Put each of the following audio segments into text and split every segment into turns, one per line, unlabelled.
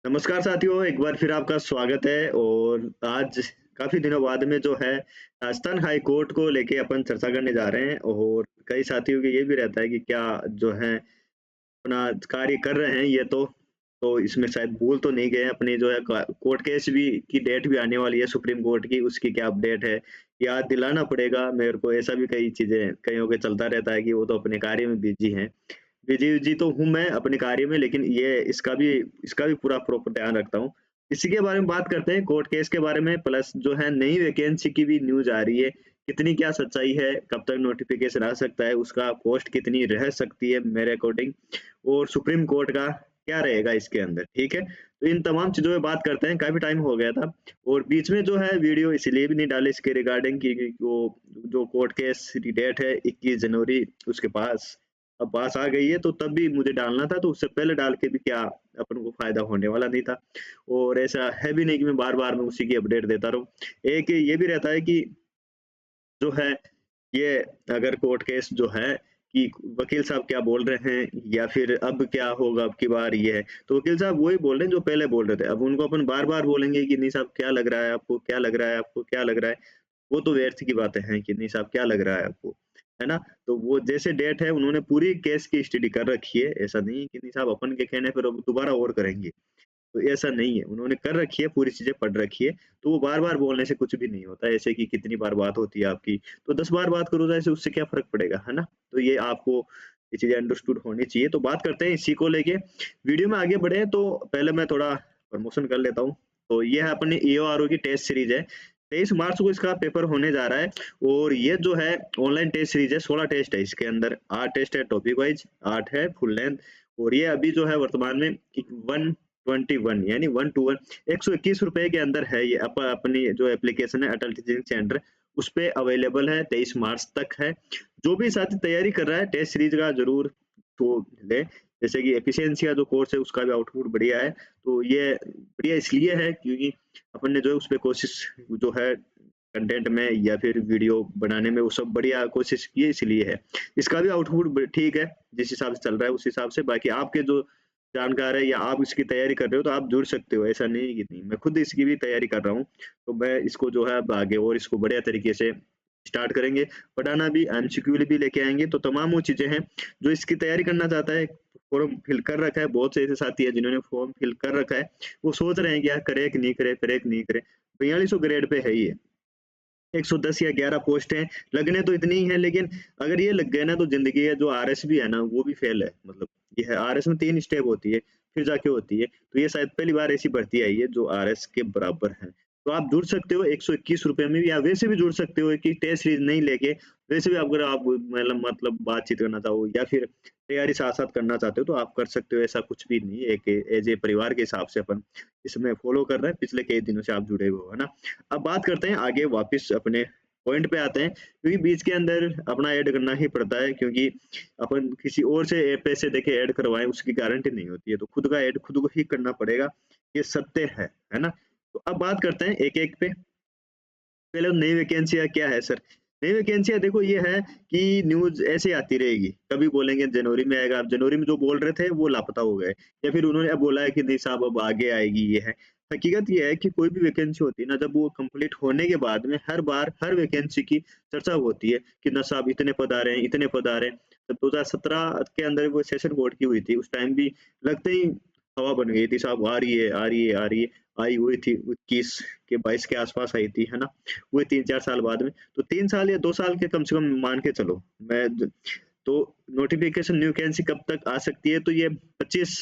नमस्कार साथियों, एक बार फिर आपका स्वागत है और आज काफ़ी दिनों बाद में जो है राजस्थान हाई कोर्ट को लेके अपन चर्चा करने जा रहे हैं और कई साथियों को ये भी रहता है कि क्या जो है अपना कार्य कर रहे हैं ये तो इसमें शायद भूल तो नहीं गए हैं। अपनी जो है कोर्ट केस भी की डेट भी आने वाली है सुप्रीम कोर्ट की, उसकी क्या अपडेट है? याद दिलाना पड़ेगा मेरे को। ऐसा भी कई चीज़ें कईयों के चलता रहता है कि वो तो अपने कार्य में बिज़ी हैं। बिज़ी तो हूँ मैं अपने कार्य में, लेकिन ये इसका भी पूरा प्रॉपर ध्यान रखता हूँ। इसी के बारे में बात करते हैं, कोर्ट केस के बारे में, प्लस जो है नई वैकेंसी की भी न्यूज़ आ रही है। कितनी क्या सच्चाई है, कब तक नोटिफ़िकेशन आ सकता है, उसका पोस्ट कितनी रह सकती है मेरे अकॉर्डिंग, और सुप्रीम कोर्ट का क्या रहेगा इसके अंदर, ठीक है? तो इन तमाम चीज़ों पे बात करते हैं, काफ़ी टाइम हो गया था और बीच में जो है वीडियो इसलिए भी नहीं डाले इसके रिगार्डिंग कि वो जो कोर्ट केस की डेट है 21 जनवरी उसके अब पास आ गई है, तो तब भी मुझे डालना था, तो उससे पहले डाल के भी क्या अपन को फ़ायदा होने वाला नहीं था। और ऐसा है भी नहीं कि मैं बार-बार मैं उसी की अपडेट देता रहूँ। एक ये भी रहता है कि जो है ये अगर कोर्ट केस जो है कि वकील साहब क्या बोल रहे हैं या फिर अब क्या होगा अब की बार ये है। तो वकील साहब वही बोल रहे हैं जो पहले बोल रहे थे। अब उनको अपन बार-बार बोलेंगे कि नहीं साहब क्या लग रहा है आपको? क्या लग रहा है आपको? क्या लग रहा है? वो तो व्यर्थ की बातें हैं कि नहीं साहब क्या लग रहा है आपको, है ना? तो वो जैसे डेट है उन्होंने पूरी केस की स्टडी कर रखी है, ऐसा नहीं है कि नहीं साहब अपन के कहने पर अब दोबारा और करेंगे। तो ऐसा नहीं है, उन्होंने कर रखी है, पूरी चीज़ें पढ़ रखी है, तो वो बार-बार बोलने से कुछ भी नहीं होता है, ऐसे कि कितनी बार बात होती है आपकी, तो 10 बार बात करो तो ऐसे उससे क्या फ़र्क पड़ेगा, है ना? तो ये आपको ये चीज़ें अंडरस्टूड होनी चाहिए, तो बात करते हैं इसी को लेके। वीडियो में आगे बढ़े तो पहले मैं थोड़ा प्रमोशन कर लेता हूँ, तो ये है अपनी ईओआरओ की टेस्ट सीरीज़ है, 23 मार्च को इसका पेपर होने जा रहा है और ये जो है ऑनलाइन टेस्ट सीरीज़ है, 16 टेस्ट है इसके अंदर, 8 टेस्ट है टॉपिक वाइज़, 8 है फुल लेंथ और ये अभी जो है वर्तमान में एक 121 यानी 1 टू 1 ₹121 के अंदर है ये अपनी जो एप्लीकेशन है अटल टीचिंग सेंटर उस पे अवेलेबल है 23 मार्च तक है। जो भी साथी तैयारी कर रहा है टेस्ट सीरीज का ज़रूर तो ले, जैसे कि एफिशिएंसी का जो कोर्स है उसका भी आउटपुट बढ़िया है। तो ये बढ़िया इसलिए है क्योंकि अपन ने जो है उस पे कोशिश जो है कंटेंट में या फिर वीडियो बनाने में वो सब बढ़िया कोशिश की है इसलिए है। इसका भी आउटपुट ठीक है, जिस हिसाब से चल रहा है उस हिसाब से। बाकी आपके जो जानकार है या आप इसकी तैयारी कर रहे हो तो आप जुड़ सकते हो, ऐसा नहीं है कि नहीं। मैं खुद इसकी भी तैयारी कर रहा हूँ, तो मैं इसको जो है अब आगे और इसको बढ़िया तरीके से स्टार्ट करेंगे। पढ़ाना भी एमसीक्यू भी लेके आएँगे, तो तमाम वो चीज़ें हैं जो इसकी तैयारी करना चाहता है, फॉर्म फिल कर रखा है। बहुत से ऐसे साथी हैं जिन्होंने फॉर्म फिल कर रखा है, वो सोच रहे हैं कि यार करें कि नहीं करें, करें कि नहीं करें। 4200 ग्रेड पे है ये। 110 या 11 पोस्ट हैं, लगने तो इतनी ही हैं लेकिन अगर ये लग गए ना तो ज़िंदगी है। जो आरएस भी है ना वो भी फेल है, मतलब ये है आरएस में 3 स्टेप होती है, फिर जाके होती है। तो ये शायद पहली बार ऐसी भर्ती आई है जो आरएस के बराबर है। तो आप जुड़ सकते हो ₹121 में भी, या वैसे भी जुड़ सकते हो कि टेस्ट सीरीज़ नहीं लेके वैसे भी अगर आप मतलब बातचीत करना चाहो या फिर तैयारी साथ-साथ करना चाहते हो तो आप कर सकते हो, ऐसा कुछ भी नहीं है। एक एज़ ए परिवार के हिसाब से अपन इसमें फॉलो कर रहे हैं, पिछले कई दिनों से आप जुड़े हुए हो, है ना? अब बात करते हैं आगे, वापस अपने पॉइंट पे आते हैं, क्योंकि बीच के अंदर अपना ऐड करना ही पड़ता है, क्योंकि अपन किसी और से पैसे देके ऐड करवाएँ उसकी गारंटी नहीं होती है, तो खुद का ऐड खुद को ही करना पड़ेगा, ये सत्य है ना? तो अब बात करते हैं एक-एक पे। पहले नई वैकेंसियाँ क्या है सर? नई वैकेंसियाँ देखो ये है कि न्यूज़ ऐसे आती रहेगी। कभी बोलेंगे जनवरी में आएगा, अब जनवरी में जो बोल रहे थे वो लापता हो गए, या फिर उन्होंने अब बोला है कि नहीं साहब अब आगे आएगी ये है। हकीकत ये है कि कोई भी वैकेंसी होती है ना, जब वो कंप्लीट होने के बाद में हर बार हर वैकेंसी की चर्चा होती है कि ना साहब इतने पद आ रहे हैं, इतने पद आ रहे हैं। जब 2017 के अंदर वो सेशन कोर्ट की हुई थी, उस टाइम भी लगते ही हवा बन गई थी साहब, आ रही है, आ रही है, आ रही है। आई हुई थी 21 के 22 के आस-पास आई थी, है ना? हुए 3-4 साल बाद में। तो 3 साल या 2 साल के कम से कम मान के चलो। मैं ज तो नोटिफ़िकेशन न्यू वैकेंसी कब तक आ सकती है? तो ये 25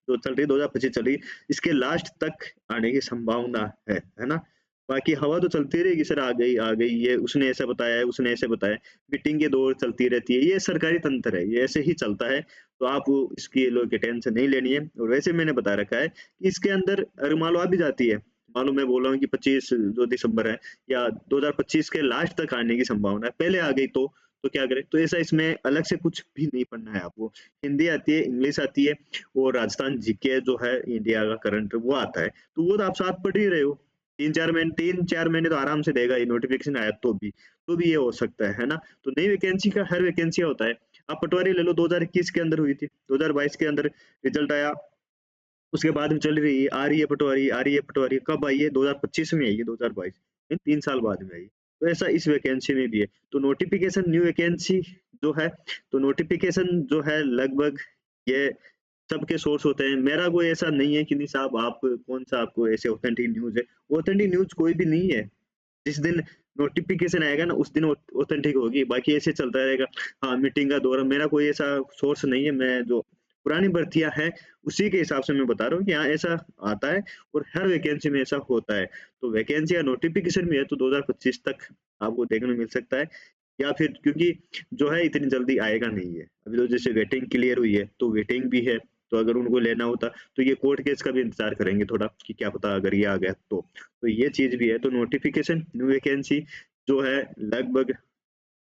जो चल रही है, 2025 चल रही है, इसके लास्ट तक आने की संभावना है ना? बाकी हवा तो चलती रहेगी सर, आ गई, ये उसने ऐसा बताया है, उसने ऐसे बताया है। मीटिंग के दौर चलती रहती है, ये सरकारी तंत्र है, ये ऐसे ही चलता है। तो आप इसकी लोग टेंशन नहीं लेनी है, और वैसे मैंने बता रखा है कि इसके अंदर अगर मान लो आ भी जाती है, मान लो मैं बोल रहा हूँ कि 25 जो दिसंबर है या 2025 के लास्ट तक आने की संभावना है, पहले आ गई तो क्या करें? तो ऐसा इसमें अलग से कुछ भी नहीं पढ़ना है आपको। हिंदी आती है, इंग्लिश आती है और राजस्थान जीके जो है इंडिया का करंट वो आता है। तो वो तो आप साथ पढ़ ही रहे हो। 3-4 महीने तो आराम से देगा ये, नोटिफ़िकेशन आया तो भी ये हो सकता है ना? तो नई वैकेंसी का हर वैकेंसी होता है। आप पटवारी ले लो, 2021 के अंदर हुई थी, 2022 के अंदर रिजल्ट आया, उसके बाद में चल रही है, आ रही है पटवारी, आ रही है पटवारी, कब आई है? 2025 में आई है, 2022 3 साल बाद में आई है। तो ऐसा इस वैकेंसी में भी है। तो नोटिफ़िकेशन न्यू वैकेंसी जो है, तो नोटिफ़िकेशन जो है लगभग ये सबके सोर्स होते हैं। मेरा कोई ऐसा नहीं है कि नहीं साहब आप कौन-सा आपको ऐसे ऑथेंटिक न्यूज़ है। ऑथेंटिक न्यूज़ कोई भी नहीं है। जिस दिन नोटिफ़िकेशन आएगा ना उस दिन ऑथेंटिक होगी, बाकी ऐसे चलता रहेगा। हाँ, मीटिंग का दौर मेरा कोई ऐसा सोर्स नहीं है, मैं जो पुरानी भर्तियाँ हैं, उसी के हिसाब से मैं बता रहा हूँ कि हाँ, ऐसा आता है और हर वैकेंसी में ऐसा होता है। तो वैकेंसी या नोटिफ़िकेशन भी है तो 2025 तक आपको देखने को मिल सकता है या फिर क्योंकि जो है इतनी जल्दी आएगा नहीं है। अभी तो जैसे वेटिंग क्लियर हुई है, तो वेटिंग भी है, तो अगर उनको लेना होता तो ये कोर्ट केस का भी इंतज़ार करेंगे थोड़ा कि क्या पता अगर ये आ गया तो। तो ये चीज़ भी है, तो नोटिफ़िकेशन न्यू वैकेंसी जो है लगभग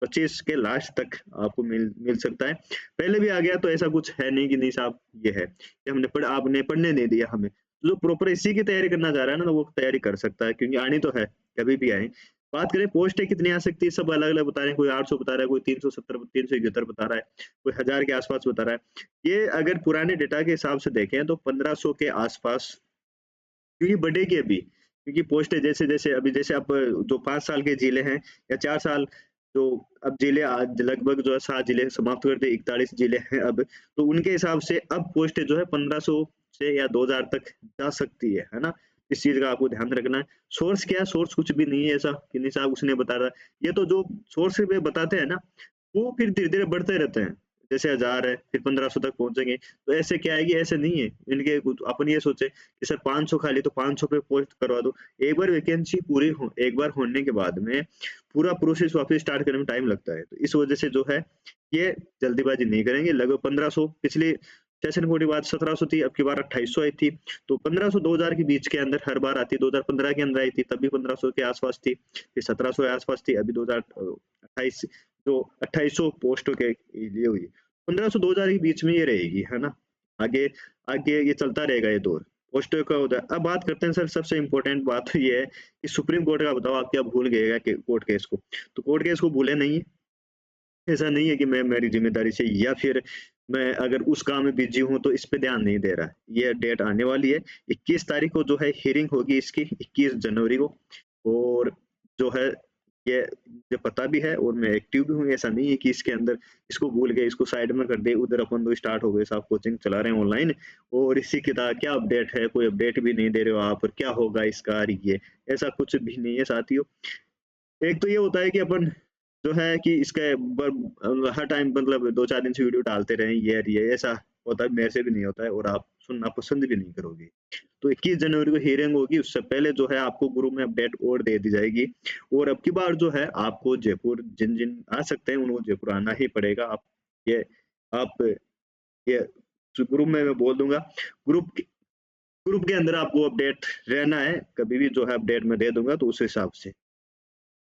25 के लास्ट तक आपको मिल मिल सकता है। पहले भी आ गया तो ऐसा कुछ है नहीं कि नहीं साहब ये है, कि हमने आपने पढ़ने नहीं दिया हमें। जो प्रॉपर इसी की तैयारी करना चाह रहा है ना, तो वो तैयारी कर सकता है क्योंकि आनी तो है, कभी भी आए। बात करें पोस्टें कितनी आ सकती है, सब अलग-अलग बता रहे हैं, कोई 800 बता रहा है, कोई 370 371 बता रहा है, कोई 1000 के आस-पास बता रहा है। ये अगर पुराने डेटा के हिसाब से देखें तो 1500 के आस-पास क्योंकि बढ़ेगी अभी, क्योंकि पोस्टें जैसे-जैसे अभी जैसे अब जो 5 साल के जिले हैं या 4 साल जो अब जिले आज लगभग जो है 7 जिले समाप्त कर दिए, 41 जिले हैं अब, तो उनके हिसाब से अब पोस्टें जो है 1500 से या 2000 तक जा सकती है ना? इस चीज़ का आपको ध्यान रखना है। सोर्स क्या है? सोर्स कुछ भी नहीं है ऐसा कि नहीं साहब उसने बता रहा है। ये तो जो सोर्स पे बताते हैं ना, वो फिर धीरे-धीरे बढ़ते रहते हैं। जैसे 1000 है, फिर 1500 तक पहुँचेंगे। तो ऐसे क्या है कि ऐसे नहीं है। इनके कुछ अपन ये सोचे कि सर 500 खाली तो 500 पे पोस्ट करवा दो। एक बार वैकेंसी पूरी हो एक बार होने के बाद में पूरा प्रोसेस वापस स्टार्ट करने में टाइम लगता है। तो इस वजह से जो है ये जल्दीबाजी नहीं करेंगे। लगभग 1500 पिछले सेशन कोड के बाद 1700 थी, अब की बार 2800 आई थी। तो 1500 2000 के बीच के अंदर हर बार आती है। 2015 के अंदर आई थी, तब भी 1500 के आस-पास थी। फिर 1700 के आस-पास थी, अभी 2028 जो 2800 पोस्टों के लिए हुई। 1500 2000 के बीच में ये रहेगी, है ना? आगे आगे ये चलता रहेगा ये दौर। पोस्टों का होता है। अब बात करते हैं सर सबसे इम्पोर्टेंट बात तो ये है कि सुप्रीम कोर्ट का बताओ आप क्या भूल गए क्या कोर्ट केस को? तो कोर्ट केस को भूले नहीं है। ऐसा नहीं है कि मैं मेरी ज़िम्मेदारी से या फिर मैं अगर उस काम में बिज़ी हूँ तो इस पे ध्यान नहीं दे रहा। ये डेट आने वाली है। 21 तारीख को जो है हियरिंग होगी इसकी 21 जनवरी को और जो है ये मुझे पता भी है और मैं एक्टिव भी हूँ। ऐसा नहीं है कि इसके अंदर इसको भूल गए, इसको साइड में कर दे, उधर अपन तो स्टार्ट हो गए साहब कोचिंग चला रहे हैं ऑनलाइन और इसी की क्या अपडेट है, कोई अपडेट भी नहीं दे रहे हो आप और क्या होगा इसका ये, ऐसा कुछ भी नहीं है साथियों। एक तो ये होता है कि अपन जो है कि इसके हर टाइम मतलब 2-4 दिन से वीडियो डालते रहें ये ऐसा होता है मेरे से भी नहीं होता है और आप सुनना पसंद भी नहीं करोगे। तो 21 जनवरी को हियरिंग होगी उससे पहले जो है आपको ग्रुप में अपडेट और दे दी जाएगी और अब की बार जो है आपको जयपुर जिन-जिन आ सकते हैं उनको जयपुर आना ही पड़ेगा। ये आप ये ग्रुप में मैं बोल दूँगा ग्रुप के ग्रुप के अंदर आपको अपडेट रहना है, कभी भी जो है अपडेट मैं दे दूँगा तो उस हिसाब से।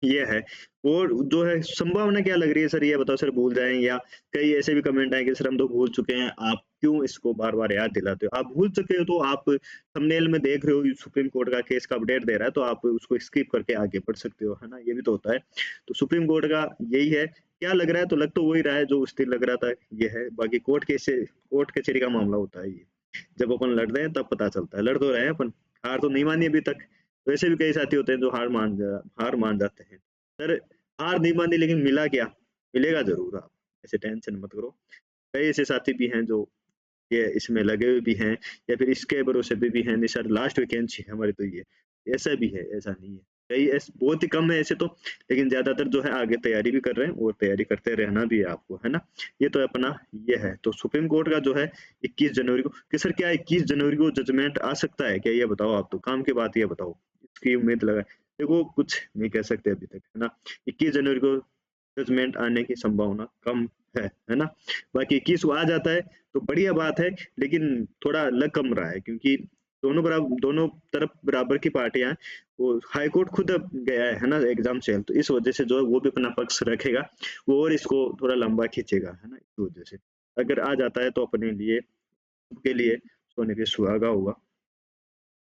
ये है और जो है संभावना क्या लग रही है सर ये बताओ सर भूल जाएँ या कई ऐसे भी कमेंट आए कि सर हम तो भूल चुके हैं, आप क्यों इसको बार-बार याद दिलाते हो? आप भूल चुके हो तो आप थंबनेल में देख रहे हो ये सुप्रीम कोर्ट का केस का अपडेट दे रहा है तो आप उसको स्किप करके आगे बढ़ सकते हो, है ना? ये भी तो होता है। तो सुप्रीम कोर्ट का यही है, क्या लग रहा है? तो लग तो वही रहा है जो उस दिन लग रहा था, ये है। बाकी कोर्ट कचहरी का मामला होता है ये। जब अपन लड़ते हैं तब पता चलता है, लड़ तो रहे हैं अपन, हार तो नहीं मानी अभी तक। वैसे भी कई साथी होते हैं जो हार मान जाते हैं। सर हार नहीं मानी लेकिन मिला क्या? मिलेगा ज़रूर आप, ऐसे टेंशन मत करो। कई ऐसे साथी भी हैं जो ये इसमें लगे हुए भी हैं या फिर इसके भरोसे पे भी हैं, नहीं सर लास्ट वैकेंसी है हमारी तो ये। ऐसा भी है, ऐसा नहीं है। कई बहुत ही कम है ऐसे तो, लेकिन ज़्यादातर जो है आगे तैयारी भी कर रहे हैं और तैयारी करते रहना भी है आपको, है ना? ये तो अपना ये है। तो सुप्रीम कोर्ट का जो है 21 जनवरी को कि सर क्या 21 जनवरी को जजमेंट आ सकता है क्या? ये बताओ आप तो, काम की बात ये बताओ। इसकी उम्मीद लगाए देखो कुछ नहीं कह सकते अभी तक, है ना? 21 जनवरी को जजमेंट आने की संभावना कम है ना? बाकी 21 को आ जाता है तो बढ़िया बात है, लेकिन थोड़ा लग कम रहा है क्योंकि दोनों तरफ बराबर की पार्टियाँ हैं। वो हाई कोर्ट खुद अब गया है ना एग्ज़ाम सेल तो इस वज़ह से जो है वो भी अपना पक्ष रखेगा, वो और इसको थोड़ा लंबा खींचेगा, है ना? इस वज़ह से। अगर आ जाता है तो अपने लिए सबके लिए सोने पे सुहागा होगा।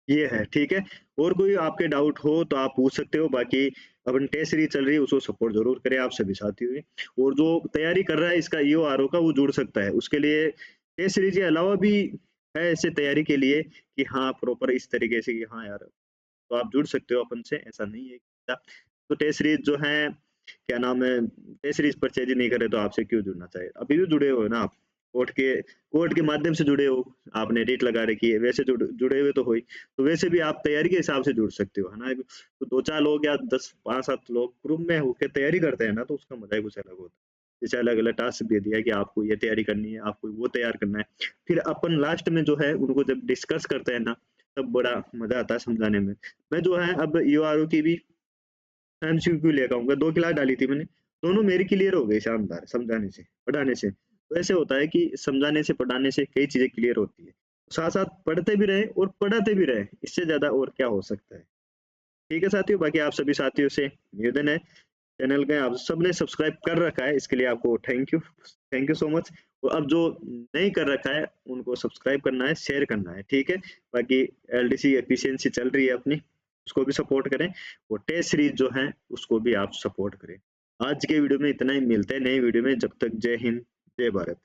ये है, ठीक है? और कोई आपके डाउट हो तो आप पूछ सकते हो, बाकी अपन टेस्ट सीरीज़ चल रही है उसको सपोर्ट ज़रूर करें आप सभी साथियों की। और जो तैयारी कर रहा है इसका ईओ, आरओ का वो जुड़ सकता है। उसके लिए टेस्ट सीरीज़ के अलावा भी है ऐसे तैयारी के लिए कि हाँ प्रॉपर इस तरीके से कि हाँ यार, तो आप जुड़ सकते हो अपन से, ऐसा नहीं है। तो टेस्ट सीरीज जो है, क्या नाम है, टेस्ट सीरीज परचेज ही नहीं करे तो आपसे क्यों जुड़ना चाहिए? अभी भी जुड़े हो ना आप, कोर्ट के माध्यम से जुड़े हो, आपने रेट लगा रखी है, वैसे जुड़े हुए तो हो ही, तो वैसे भी आप तैयारी के हिसाब से जुड़ सकते हो, है ना? तो 2-4 लोग या 10 5-7 लोग ग्रुप में होके तैयारी करते हैं ना, तो उसका मजा ही कुछ अलग होता है। जैसे अलग-अलग टास्क दे दिया कि आपको ये तैयारी करनी है, आपको वो तैयार करना है। फिर अपन लास्ट में जो है उनको जब डिस्कस करते हैं ना, तब बड़ा मजा आता है समझाने में। मैं जो है अब यूआरओ की भी एमसीक्यू लेकर आऊँगा, 2 क्लास डाली थी मैंने, दोनों मेरी क्लियर हो गई शानदार समझाने से, पढ़ाने से। तो ऐसे होता है कि समझाने से, पढ़ाने से कई चीज़ें क्लियर होती है। साथ-साथ पढ़ते भी रहें और पढ़ाते भी रहें, इससे ज़्यादा और क्या हो सकता है। ठीक है साथियों, बाकी आप सभी साथियों से निवेदन है, चैनल का आप सबने सब्सक्राइब कर रखा है, इसके लिए आपको थैंक यू सो मच। तो अब जो नहीं कर रखा है, उनको सब्सक्राइब करना है, शेयर करना है, ठीक है? बाकी एलडीसी एफिशिएंसी चल रही है अपनी, उसको भी सपोर्ट करें और टेस्ट सीरीज जो है, उसको भी आप सपोर्ट करें। आज के वीडियो में इतना ही, मिलते हैं नई वीडियो में, जब तक जय हिंद, जय भारत।